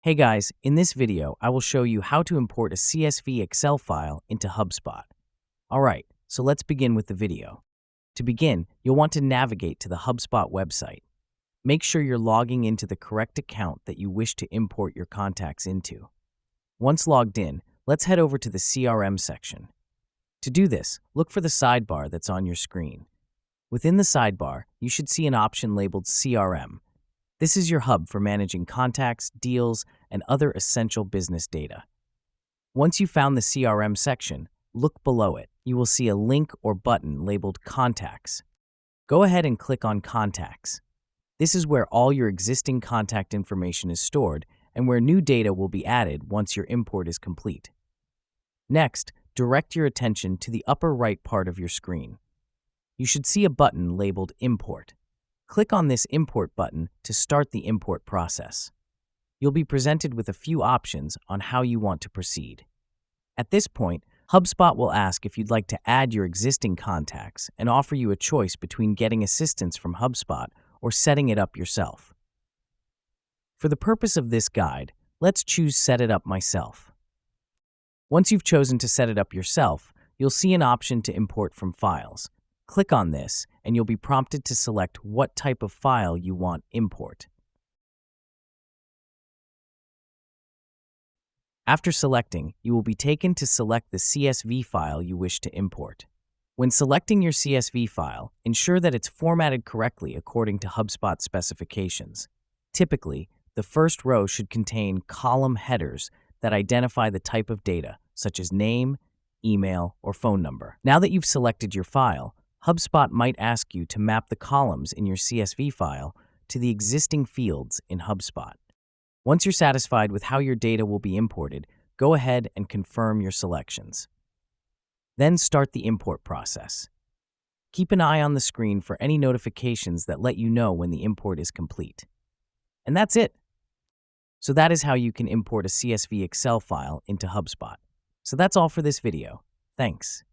Hey guys, in this video, I will show you how to import a CSV Excel file into HubSpot. Alright, so let's begin with the video. To begin, you'll want to navigate to the HubSpot website. Make sure you're logging into the correct account that you wish to import your contacts into. Once logged in, let's head over to the CRM section. To do this, look for the sidebar that's on your screen. Within the sidebar, you should see an option labeled CRM. This is your hub for managing contacts, deals, and other essential business data. Once you've found the CRM section, look below it. You will see a link or button labeled Contacts. Go ahead and click on Contacts. This is where all your existing contact information is stored and where new data will be added once your import is complete. Next, direct your attention to the upper right part of your screen. You should see a button labeled Import. Click on this Import button to start the import process. You'll be presented with a few options on how you want to proceed. At this point, HubSpot will ask if you'd like to add your existing contacts and offer you a choice between getting assistance from HubSpot or setting it up yourself. For the purpose of this guide, let's choose Set It Up Myself. Once you've chosen to set it up yourself, you'll see an option to import from files. Click on this, and you'll be prompted to select what type of file you want import. After selecting, you will be taken to select the CSV file you wish to import. When selecting your CSV file, ensure that it's formatted correctly according to HubSpot specifications. Typically, the first row should contain column headers that identify the type of data, such as name, email, or phone number. Now that you've selected your file, HubSpot might ask you to map the columns in your CSV file to the existing fields in HubSpot. Once you're satisfied with how your data will be imported, go ahead and confirm your selections. Then start the import process. Keep an eye on the screen for any notifications that let you know when the import is complete. And that's it. So that is how you can import a CSV Excel file into HubSpot. So that's all for this video. Thanks.